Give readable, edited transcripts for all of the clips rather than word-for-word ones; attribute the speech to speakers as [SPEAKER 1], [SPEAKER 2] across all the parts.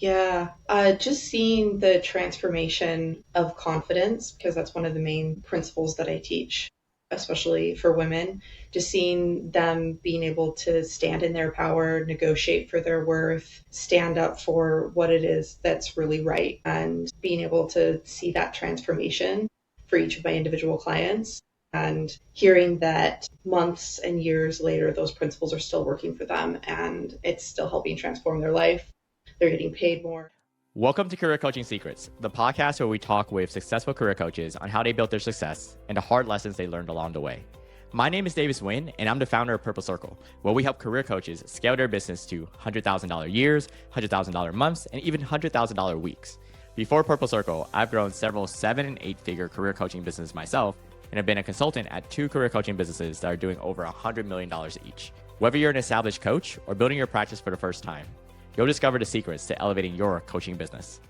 [SPEAKER 1] Yeah, just seeing the transformation of confidence, because that's one of the main principles that I teach, especially for women. Just seeing them being able to stand in their power, negotiate for their worth, stand up for what it is that's really right, and being able to see that transformation for each of my individual clients. And hearing that months and years later, those principles are still working for them and it's still helping transform their life. They're getting paid more.
[SPEAKER 2] Welcome to Career Coaching Secrets, the podcast where we talk with successful career coaches on how they built their success and the hard lessons they learned along the way. My name is Davis Nguyen, and I'm the founder of Purple Circle, where we help career coaches scale their business to $100,000 years, $100,000 months, and even $100,000 weeks. Before Purple Circle, I've grown several 7- and 8-figure career coaching businesses myself, and have been a consultant at 2 career coaching businesses that are doing over $100 million each. Whether you're an established coach or building your practice for the first time, you'll discover the secrets to elevating your coaching business.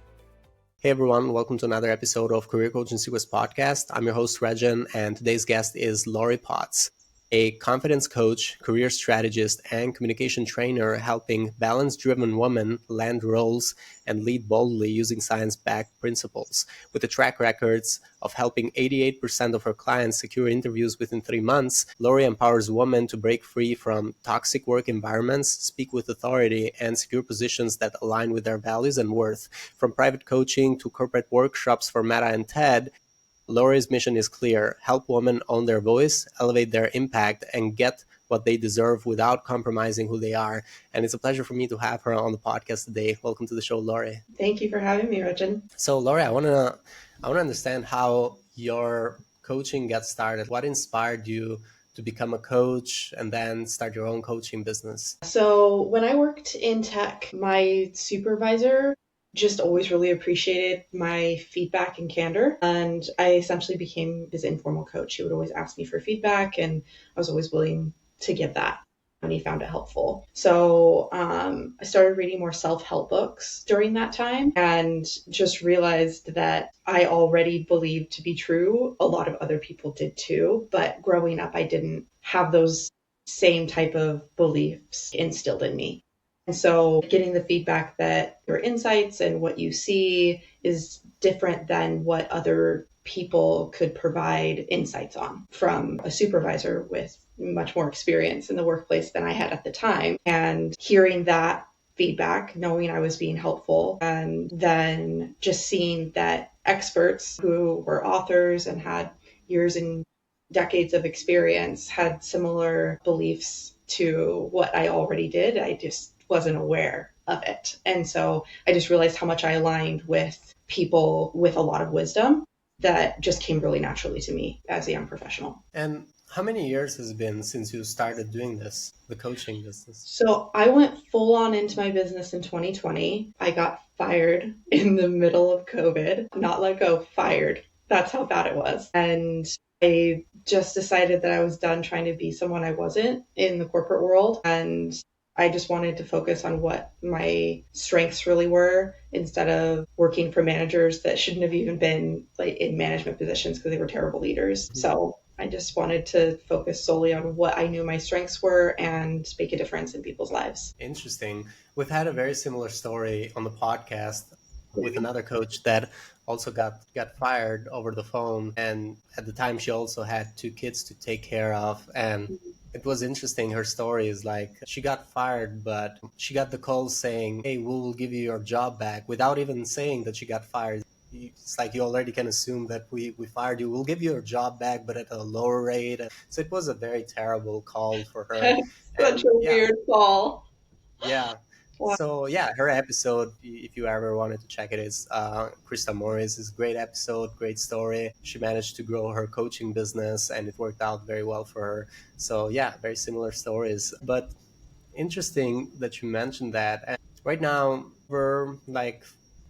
[SPEAKER 3] Hey everyone, welcome to another episode of Career Coaching Secrets podcast. I'm your host Rexhen, and today's guest is Lori Potts, a confidence coach, career strategist, and communication trainer helping balance-driven women land roles and lead boldly using science-backed principles. With the track records of helping 88% of her clients secure interviews within 3 months, Lori empowers women to break free from toxic work environments, speak with authority, and secure positions that align with their values and worth. From private coaching to corporate workshops for Meta and TED, Lori's mission is clear: help women own their voice, elevate their impact, and get what they deserve without compromising who they are. And it's a pleasure for me to have her on the podcast today. Welcome to the show, Lori.
[SPEAKER 1] Thank you for having me, Rexhen.
[SPEAKER 3] So, Lori, I want to understand how your coaching got started. What inspired you to become a coach and then start your own coaching business?
[SPEAKER 1] So when I worked in tech, my supervisor just always really appreciated my feedback and candor. And I essentially became his informal coach. He would always ask me for feedback, and I was always willing to give that when he found it helpful. So I started reading more self-help books during that time and just realized that I already believed to be true. A lot of other people did too, but growing up, I didn't have those same type of beliefs instilled in me. And so getting the feedback that your insights and what you see is different than what other people could provide insights on from a supervisor with much more experience in the workplace than I had at the time. And hearing that feedback, knowing I was being helpful, and then just seeing that experts who were authors and had years and decades of experience had similar beliefs to what I already did. I just wasn't aware of it. And so I just realized how much I aligned with people with a lot of wisdom that just came really naturally to me as a young professional.
[SPEAKER 3] And how many years has it been since you started doing this, the coaching business?
[SPEAKER 1] So I went full on into my business in 2020. I got fired in the middle of COVID, not let go, fired. That's how bad it was. And I just decided that I was done trying to be someone I wasn't in the corporate world. And I just wanted to focus on what my strengths really were instead of working for managers that shouldn't have even been like in management positions because they were terrible leaders. Mm-hmm. So I just wanted to focus solely on what I knew my strengths were and make a difference in people's lives.
[SPEAKER 3] Interesting. We've had a very similar story on the podcast with another coach that also got fired over the phone. And at the time, she also had 2 kids to take care of. And it was interesting. Her story is like she got fired, but she got the call saying, hey, we will give you your job back, without even saying that she got fired. It's like you already can assume that we fired you. We'll give you your job back, but at a lower rate. So it was a very terrible call for her.
[SPEAKER 1] Such a weird call.
[SPEAKER 3] Yeah. Wow. So yeah, her episode, if you ever wanted to check it, is Krista Morris. Is a great episode, great story. She managed to grow her coaching business and it worked out very well for her. So yeah, very similar stories. But interesting that you mentioned that. And right now, we're like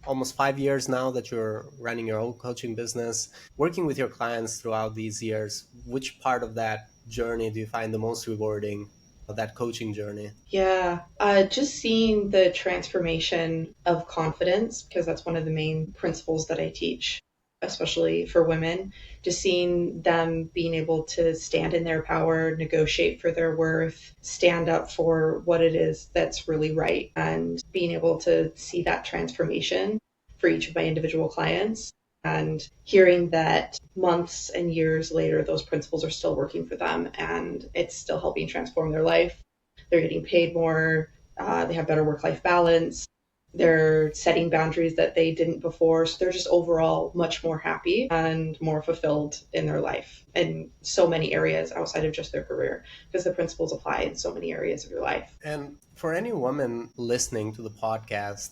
[SPEAKER 3] almost 5 years now that you're running your own coaching business, working with your clients throughout these years. Which part of that journey do you find the most rewarding? That coaching journey?
[SPEAKER 1] Yeah, just seeing the transformation of confidence, because that's one of the main principles that I teach, especially for women, just seeing them being able to stand in their power, negotiate for their worth, stand up for what it is that's really right, and being able to see that transformation for each of my individual clients. And hearing that months and years later, those principles are still working for them and it's still helping transform their life. They're getting paid more, they have better work-life balance, they're setting boundaries that they didn't before. So they're just overall much more happy and more fulfilled in their life in so many areas outside of just their career, because the principles apply in so many areas of your life.
[SPEAKER 3] And for any woman listening to the podcast,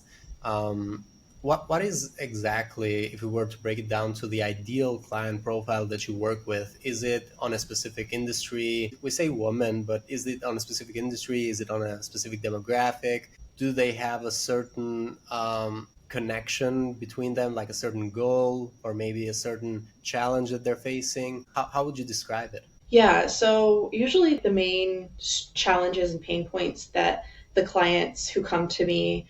[SPEAKER 3] what is exactly, if we were to break it down to the ideal client profile that you work with, is it on a specific industry? We say woman, but is it on a specific industry? Is it on a specific demographic? Do they have a certain connection between them, like a certain goal or maybe a certain challenge that they're facing? How would you describe it?
[SPEAKER 1] Yeah, so usually the main challenges and pain points that the clients who come to me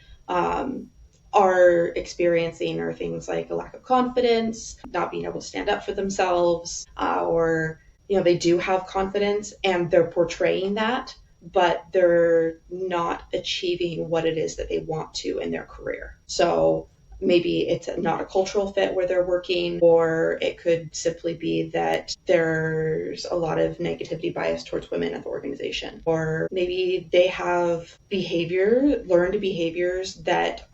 [SPEAKER 1] are experiencing are things like a lack of confidence, not being able to stand up for themselves, or they do have confidence and they're portraying that, but they're not achieving what it is that they want to in their career. So maybe it's not a cultural fit where they're working, or it could simply be that there's a lot of negativity bias towards women at the organization, or maybe they have learned behaviors that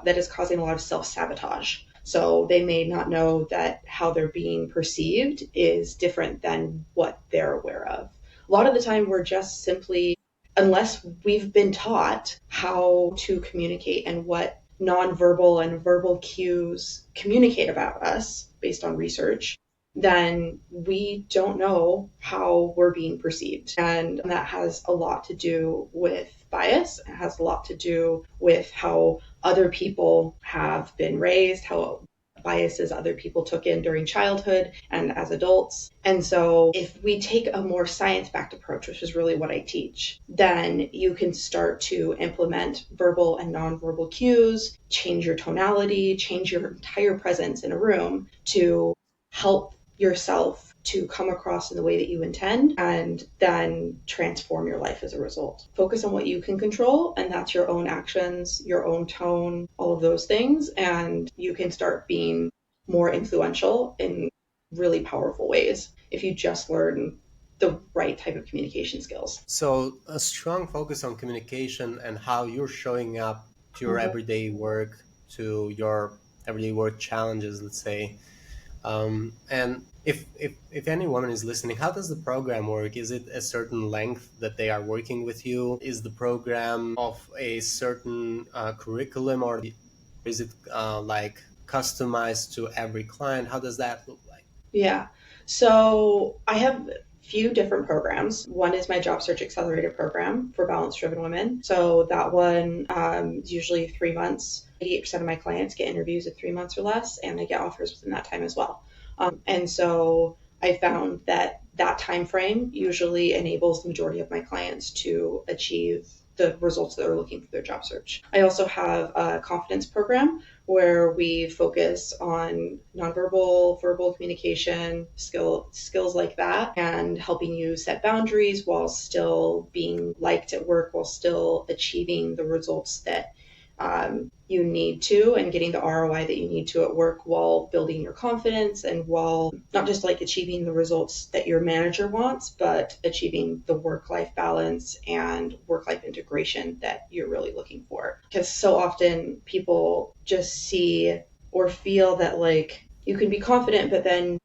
[SPEAKER 1] is causing a lot of self-sabotage. So they may not know that how they're being perceived is different than what they're aware of. A lot of the time we're just simply, unless we've been taught how to communicate and what nonverbal and verbal cues communicate about us based on research, then we don't know how we're being perceived. And that has a lot to do with bias. It has a lot to do with how other people have been raised, how biases other people took in during childhood and as adults. And so if we take a more science-backed approach, which is really what I teach, then you can start to implement verbal and nonverbal cues, change your tonality, change your entire presence in a room to help yourself to come across in the way that you intend, and then transform your life as a result. Focus on what you can control, and that's your own actions, your own tone, all of those things, and you can start being more influential in really powerful ways if you just learn the right type of communication skills.
[SPEAKER 3] So a strong focus on communication and how you're showing up to your everyday work, to your everyday work challenges, let's say. And if any woman is listening, how does the program work? Is it a certain length that they are working with you? Is the program of a certain curriculum, or is it like customized to every client? How does that look like?
[SPEAKER 1] Yeah. So I have a few different programs. One is my Job Search Accelerator program for balance-driven women. So that one is usually 3 months. 88% of my clients get interviews at 3 months or less, and they get offers within that time as well. And so I found that time frame usually enables the majority of my clients to achieve the results that they're looking for their job search. I also have a confidence program where we focus on nonverbal, verbal communication, skills like that, and helping you set boundaries while still being liked at work, while still achieving the results that you need to, and getting the ROI that you need to at work, while building your confidence and while not just like achieving the results that your manager wants, but achieving the work-life balance and work-life integration that you're really looking for. Because so often people just see or feel that like you can be confident, but then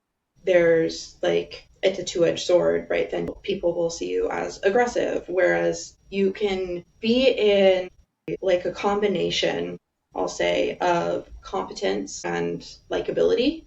[SPEAKER 1] there's like, it's a two-edged sword, right? Then people will see you as aggressive, whereas you can be in like a combination, I'll say, of competence and likability.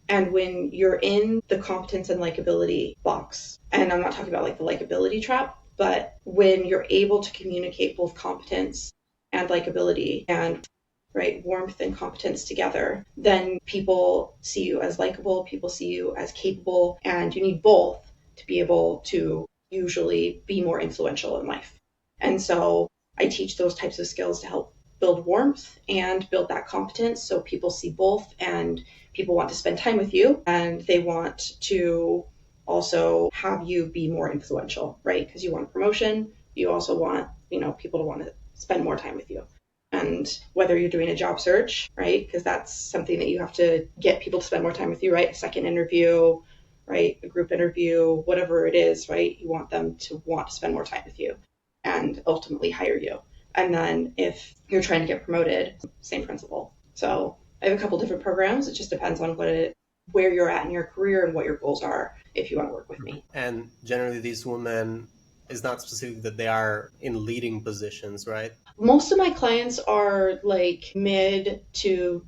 [SPEAKER 1] And when you're in the competence and likability box, and I'm not talking about like the likability trap, but when you're able to communicate both competence and likability and right, warmth and competence together, then people see you as likable, people see you as capable, and you need both to be able to usually be more influential in life. And so I teach those types of skills to help build warmth and build that competence so people see both, and people want to spend time with you and they want to also have you be more influential, right? Because you want a promotion, you also want, people to want to spend more time with you. And whether you're doing a job search, right? Because that's something that you have to get people to spend more time with you, right? A second interview, right? A group interview, whatever it is, right? You want them to want to spend more time with you and ultimately hire you. And then if you're trying to get promoted, same principle. So I have a couple different programs. It just depends on where you're at in your career and what your goals are if you want to work with me.
[SPEAKER 3] And generally these women, is not specific that they are in leading positions, right?
[SPEAKER 1] Most of my clients are like mid to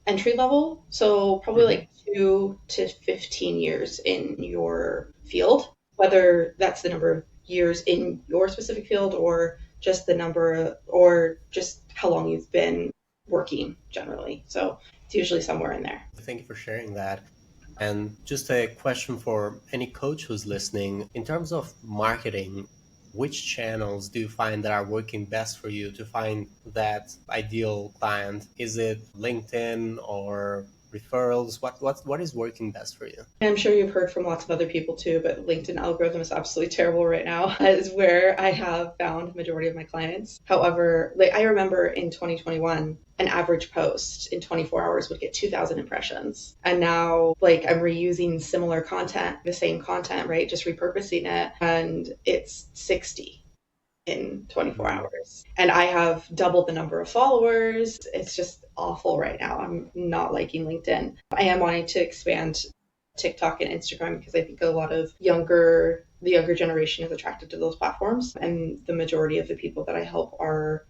[SPEAKER 1] entry level. So probably like 2 to 15 years in your field, whether that's the number of years in your specific field or just the number or just how long you've been working generally. So it's usually somewhere in there.
[SPEAKER 3] Thank you for sharing that. And just a question for any coach who's listening, in terms of marketing, which channels do you find that are working best for you to find that ideal client? Is it LinkedIn or referrals? What is working best for you?
[SPEAKER 1] I'm sure you've heard from lots of other people too, but LinkedIn algorithm is absolutely terrible right now. That is where I have found the majority of my clients. However, like I remember in 2021, an average post in 24 hours would get 2,000 impressions. And now like I'm reusing similar content, the same content, right? Just repurposing it, and it's 60 in 24 hours. And I have doubled the number of followers. It's just awful right now. I'm not liking LinkedIn. I am wanting to expand TikTok and Instagram because I think the younger generation is attracted to those platforms. And the majority of the people that I help are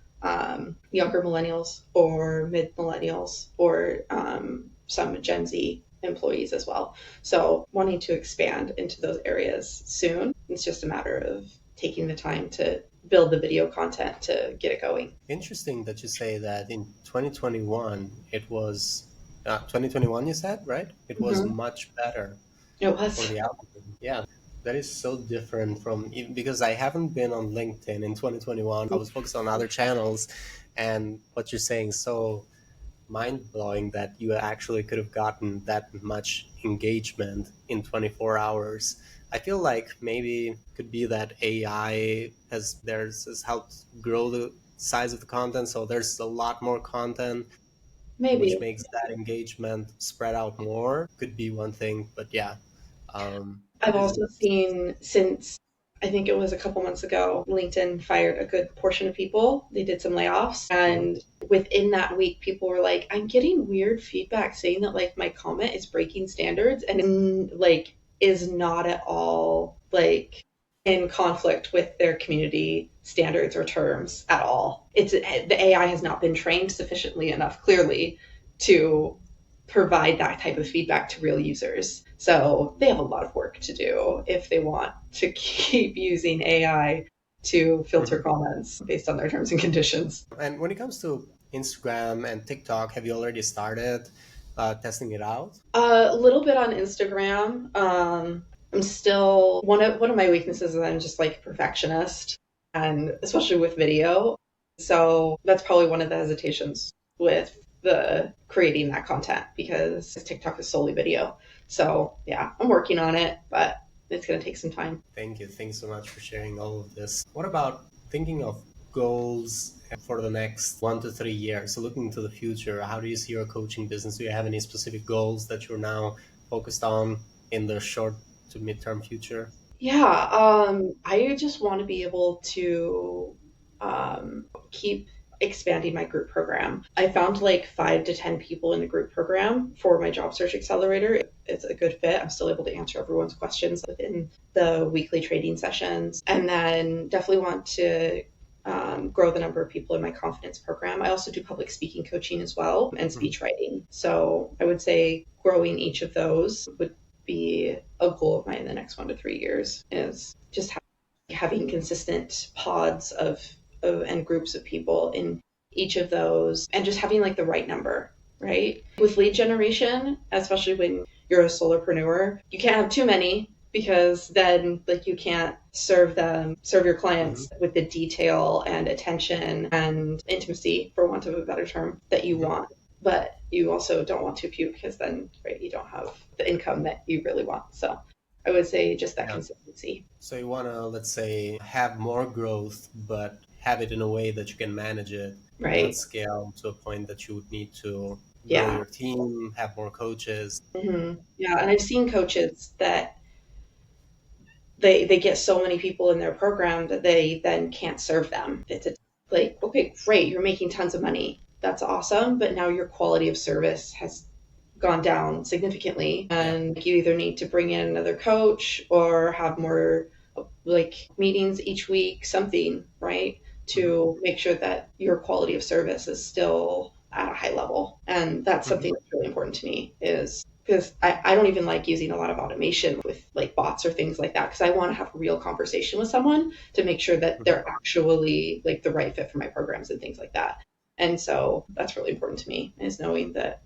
[SPEAKER 1] younger millennials or mid millennials or some Gen Z employees as well. So wanting to expand into those areas soon. It's just a matter of taking the time to build the video content to get it going.
[SPEAKER 3] Interesting that you say that in 2021, it was 2021 you said, right? It was much better
[SPEAKER 1] It was.
[SPEAKER 3] for the algorithm. Yeah, that is so different from, because I haven't been on LinkedIn in 2021. I was focused on other channels, and what you're saying is so mind-blowing that you actually could have gotten that much engagement in 24 hours. I feel like maybe it could be that AI has helped grow the size of the content, so there's a lot more content, which
[SPEAKER 1] Maybe.
[SPEAKER 3] makes that engagement spread out more. Could be one thing, but yeah,
[SPEAKER 1] I've
[SPEAKER 3] it is
[SPEAKER 1] also seen since I think it was a couple months ago, LinkedIn fired a good portion of people. They did some layoffs. And within that week, people were like, I'm getting weird feedback saying that like my comment is breaking standards and like is not at all like in conflict with their community standards or terms at all. The AI has not been trained sufficiently enough clearly to provide that type of feedback to real users. So they have a lot of work to do if they want to keep using AI to filter comments based on their terms and conditions.
[SPEAKER 3] And when it comes to Instagram and TikTok, have you already started testing it out?
[SPEAKER 1] A little bit on Instagram. I'm still one of my weaknesses is I'm just like a perfectionist, and especially with video. So that's probably one of the hesitations with the creating that content because TikTok is solely video. So yeah, I'm working on it, but it's going to take some time.
[SPEAKER 3] Thank you. Thanks so much for sharing all of this. What about thinking of goals for the next 1 to 3 years? So looking into the future, how do you see your coaching business? Do you have any specific goals that you're now focused on in the short to midterm future?
[SPEAKER 1] Yeah, I just want to be able to keep expanding my group program. I found like 5 to 10 people in the group program for my job search accelerator. It's a good fit. I'm still able to answer everyone's questions within the weekly training sessions. And then definitely want to grow the number of people in my confidence program. I also do public speaking coaching as well and speech writing. So I would say growing each of those would be a goal of mine in the next 1 to 3 years is just having consistent pods of and groups of people in each of those and just having like the right number, right? With lead generation, especially when you're a solopreneur, you can't have too many because then like you can't serve your clients with the detail and attention and intimacy, for want of a better term, that you want. But you also don't want to puke because then, right, you don't have the income that you really want. So I would say just that
[SPEAKER 3] Yeah.
[SPEAKER 1] consistency.
[SPEAKER 3] So you want to, let's say, have more growth, but have it in a way that you can manage it, not
[SPEAKER 1] Right.
[SPEAKER 3] scale to a point that you would need to grow
[SPEAKER 1] Yeah.
[SPEAKER 3] your team, have more coaches.
[SPEAKER 1] Yeah. And I've seen coaches that they get so many people in their program that they then can't serve them. It's like, okay, great, you're making tons of money. That's awesome. But now your quality of service has gone down significantly.
[SPEAKER 3] Yeah.
[SPEAKER 1] And you either need to bring in another coach or have more like meetings each week, something, right?
[SPEAKER 3] Hmm.
[SPEAKER 1] To make sure that your quality of service is still at a high level. And that's
[SPEAKER 3] Hmm.
[SPEAKER 1] something that's really important to me is because I don't even like using a lot of automation with like bots or things like that because I want to have a real conversation with someone to make sure that
[SPEAKER 3] Hmm.
[SPEAKER 1] they're actually like the right fit for my programs and things like that. And so that's really important to me is knowing that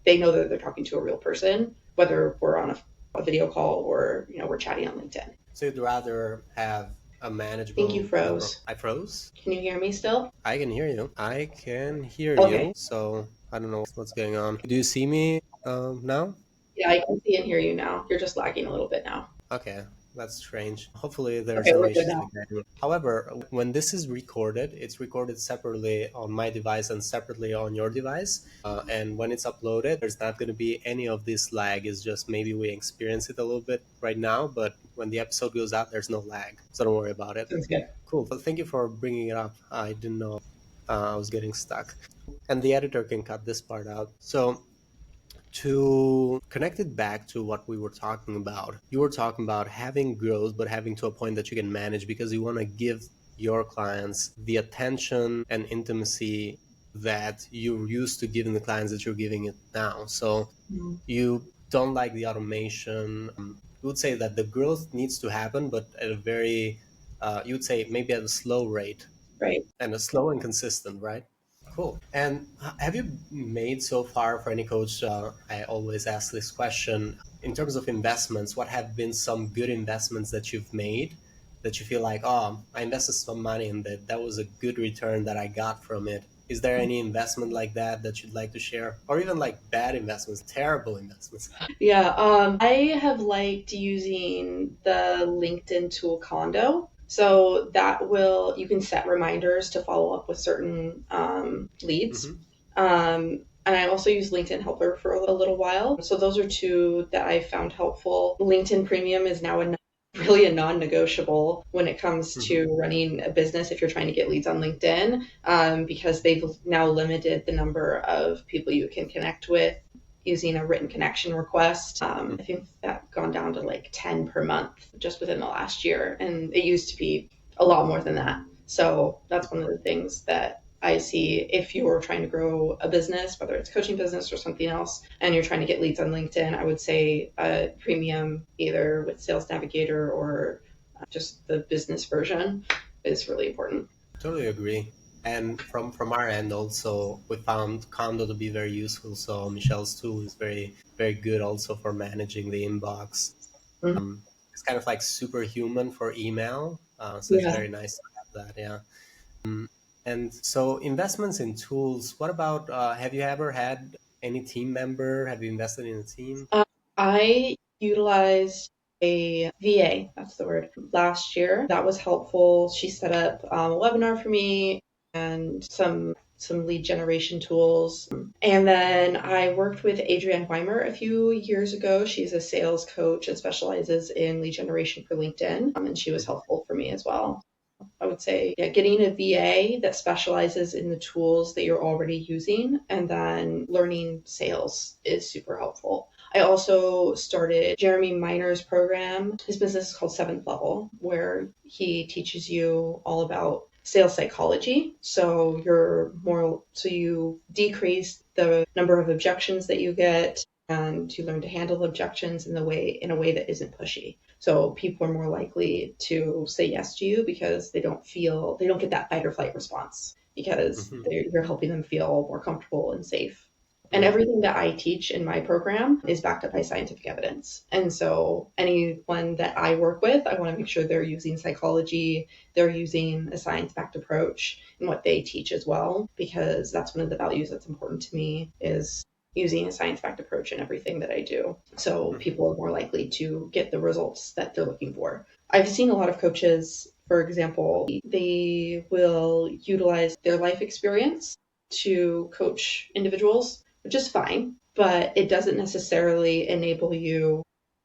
[SPEAKER 1] they know that they're talking to a real person, whether we're on a video call or, we're chatting on LinkedIn.
[SPEAKER 3] So you'd rather have a
[SPEAKER 1] I think you
[SPEAKER 3] manageable number of...
[SPEAKER 1] froze.
[SPEAKER 3] I froze?
[SPEAKER 1] Can you hear me still?
[SPEAKER 3] I can hear you. I can hear
[SPEAKER 1] Okay.
[SPEAKER 3] you. So I don't know what's going on. Do you see me now?
[SPEAKER 1] Yeah, I can see and hear you now. You're just lagging a little bit now.
[SPEAKER 3] Okay, that's strange. Hopefully there's
[SPEAKER 1] Okay,
[SPEAKER 3] no
[SPEAKER 1] we're good
[SPEAKER 3] issues
[SPEAKER 1] now.
[SPEAKER 3] like that. However, when this is recorded, it's recorded separately on my device and separately on your device. And when it's uploaded, there's not going to be any of this lag. It's just maybe we experience it a little bit right now, but when the episode goes out, there's no lag. So don't worry about it.
[SPEAKER 1] Sounds good.
[SPEAKER 3] Cool. But thank you for bringing it up. I didn't know I was getting stuck. And the editor can cut this part out. So to connect it back to what we were talking about, you were talking about having growth, but having to a point that you can manage because you want to give your clients the attention and intimacy that you're used to giving the clients that you're giving it now. So
[SPEAKER 1] Mhm.
[SPEAKER 3] you don't like the automation. You would say that the growth needs to happen, but at a very, you would say maybe at a slow rate
[SPEAKER 1] Right.
[SPEAKER 3] and a slow and consistent, right? Cool. And have you made so far for any coach? I always ask this question in terms of investments. What have been some good investments that you've made that you feel like, oh, I invested some money in that. That was a good return that I got from it. Is there any investment like that that you'd like to share? Or even like bad investments, terrible investments?
[SPEAKER 1] Yeah, I have liked using the LinkedIn tool Condo. So you can set reminders to follow up with certain leads.
[SPEAKER 3] Hmm.
[SPEAKER 1] And I also use LinkedIn Helper for a little while. So those are two that I found helpful. LinkedIn Premium is now really a non-negotiable when it comes
[SPEAKER 3] Hmm.
[SPEAKER 1] to running a business if you're trying to get leads on LinkedIn, because they've now limited the number of people you can connect with using a written connection request. I think that gone down to like 10 per month just within the last year. And it used to be a lot more than that. So that's one of the things that I see if you're trying to grow a business, whether it's coaching business or something else, and you're trying to get leads on LinkedIn, I would say a premium either with Sales Navigator or just the business version is really important.
[SPEAKER 3] Totally agree. And from our end also, we found Condo to be very useful. So Michelle's tool is very, very good also for managing the inbox.
[SPEAKER 1] Mhm.
[SPEAKER 3] It's kind of like superhuman for email. So it's
[SPEAKER 1] Yeah.
[SPEAKER 3] very nice to have that. Yeah. And so investments in tools, what about, have you ever had any team member? Have you invested in a team?
[SPEAKER 1] I utilized a VA, that's the word, last year. That was helpful. She set up a webinar for me and some lead generation tools. And then I worked with Adrienne Weimer a few years ago. She's a sales coach and specializes in lead generation for LinkedIn. And she was
[SPEAKER 3] Mhm.
[SPEAKER 1] helpful for me as well. I would say, yeah, getting a VA that specializes in the tools that you're already using and then learning sales is super helpful. I also started Jeremy Miner's program. His business is called Seventh Level, where he teaches you all about sales psychology. So you decrease the number of objections that you get and you learn to handle objections in a way that isn't pushy. So people are more likely to say yes to you because they don't get that fight or flight response because
[SPEAKER 3] Mhm.
[SPEAKER 1] you're helping them feel more comfortable and safe. And everything that I teach in my program is backed up by scientific evidence. And so anyone that I work with, I want to make sure they're using psychology, they're using a science-backed approach in what they teach as well, because that's one of the values that's important to me is using a science-backed approach in everything that I do. So people are more likely to get the results that they're looking for. I've seen a lot of coaches, for example, they will utilize their life experience to coach individuals, which is fine, but it doesn't necessarily enable you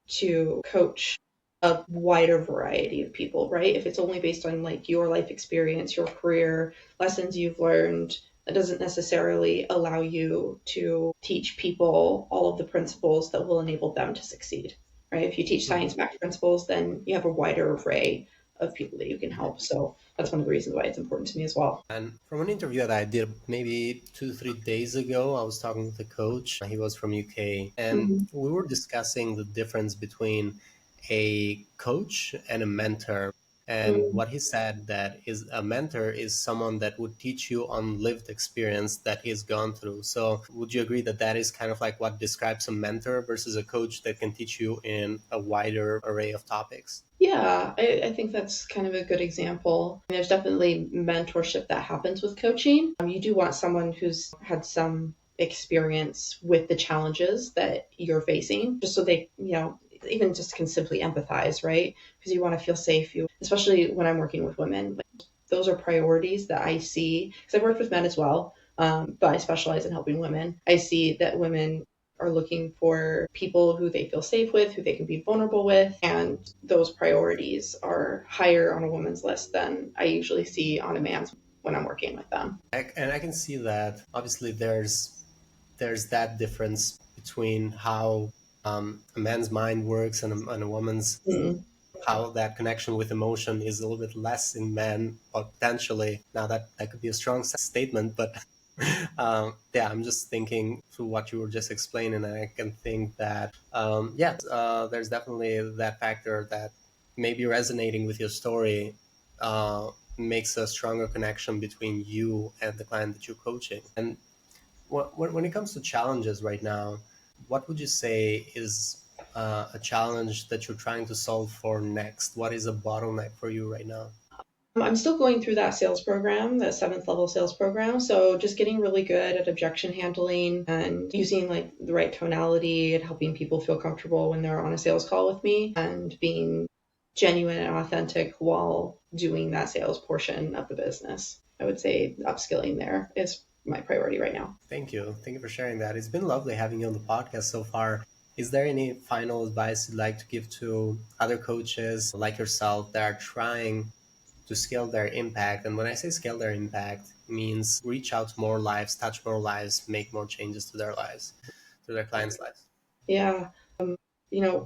[SPEAKER 1] to coach a wider variety of people, right? If it's only based on like your life experience, your career, lessons you've learned, that doesn't necessarily allow you to teach people all of the principles that will enable them to succeed, right? If you teach science-backed principles, then you have a wider array of people that you can help. So that's one of the reasons why it's important to me as well.
[SPEAKER 3] And from an interview that I did maybe 2 3 days ago, I was talking with a coach. He was from UK, and
[SPEAKER 1] Mm-hmm.
[SPEAKER 3] we were discussing the difference between a coach and a mentor. And what he said that is a mentor is someone that would teach you on lived experience that he's gone through. So would you agree that that is kind of like what describes a mentor versus a coach that can teach you in a wider array of topics?
[SPEAKER 1] Yeah, I think that's kind of a good example. There's definitely mentorship that happens with coaching. You do want someone who's had some experience with the challenges that you're facing, just so they, even just can simply empathize, right? Because you want to feel safe. Especially when I'm working with women, like, those are priorities that I see. Because I've worked with men as well, but I specialize in helping women. I see that women are looking for people who they feel safe with, who they can be vulnerable with, and those priorities are higher on a woman's list than I usually see on a man's when I'm working with them.
[SPEAKER 3] And I can see that obviously there's that difference between how a man's mind works and a woman's,
[SPEAKER 1] Mm.
[SPEAKER 3] how that connection with emotion is a little bit less in men, or potentially. Now that could be a strong statement, but yeah, I'm just thinking through what you were just explaining, and I can think that there's definitely that factor that maybe resonating with your story makes a stronger connection between you and the client that you're coaching. And when it comes to challenges right now, what would you say is a challenge that you're trying to solve for next? What is a bottleneck for you right now?
[SPEAKER 1] I'm still going through that sales program, that seventh level sales program. So just getting really good at objection handling and using like the right tonality and helping people feel comfortable when they're on a sales call with me and being genuine and authentic while doing that sales portion of the business. I would say upskilling there is my priority right now.
[SPEAKER 3] Thank you. Thank you for sharing that. It's been lovely having you on the podcast so far. Is there any final advice you'd like to give to other coaches like yourself that are trying to scale their impact? And when I say scale their impact, it means reach out to more lives, touch more lives, make more changes to their lives, to their clients' lives.
[SPEAKER 1] Yeah.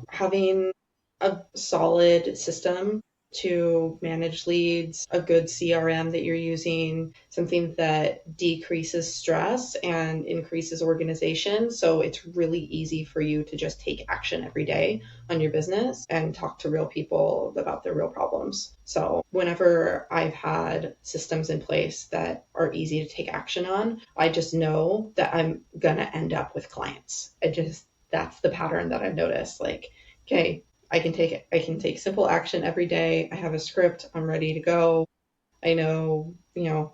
[SPEAKER 1] Having a solid system to manage leads, a good CRM that you're using, something that decreases stress and increases organization. So it's really easy for you to just take action every day on your business and talk to real people about their real problems. So whenever I've had systems in place that are easy to take action on, I just know that I'm going to end up with clients. That's the pattern that I've noticed. Like, okay, I can take simple action every day. I have a script. I'm ready to go. I know,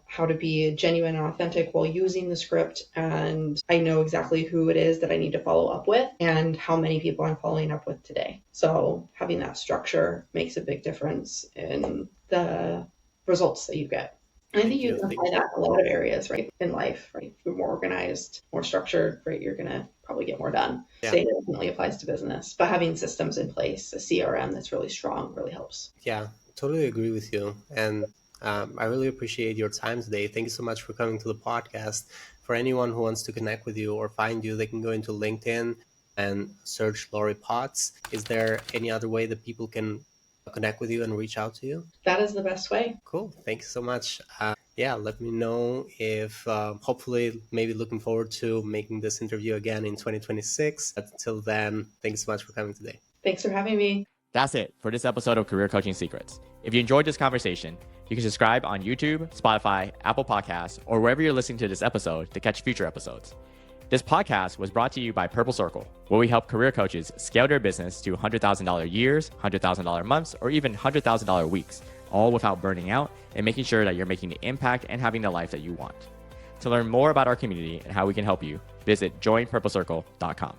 [SPEAKER 1] how to be genuine and authentic while using the script. And I know exactly who it is that I need to follow up with and how many people I'm following up with today. So having that structure makes a big difference in the results that you get. And I think you can apply that in a lot of areas, right, in life, right? If you're more organized, more structured, right, you're going to probably get more done.
[SPEAKER 3] Yeah.
[SPEAKER 1] Same definitely applies to business, but having systems in place, a CRM that's really strong really helps.
[SPEAKER 3] Yeah, totally agree with you. And I really appreciate your time today. Thank you so much for coming to the podcast. For anyone who wants to connect with you or find you, they can go into LinkedIn and search Lori Potts. Is there any other way that people can connect with you and reach out to you?
[SPEAKER 1] That is the best way.
[SPEAKER 3] Cool. Thank you so much. Let me know if hopefully maybe looking forward to making this interview again in 2026. But until then, thanks so much for coming today.
[SPEAKER 1] Thanks for having me.
[SPEAKER 2] That's it for this episode of Career Coaching Secrets. If you enjoyed this conversation, you can subscribe on YouTube, Spotify, Apple Podcasts, or wherever you're listening to this episode to catch future episodes. This podcast was brought to you by Purple Circle, where we help career coaches scale their business to $100,000 years, $100,000 months, or even $100,000 weeks, all without burning out and making sure that you're making the impact and having the life that you want. To learn more about our community and how we can help you, visit joinpurplecircle.com.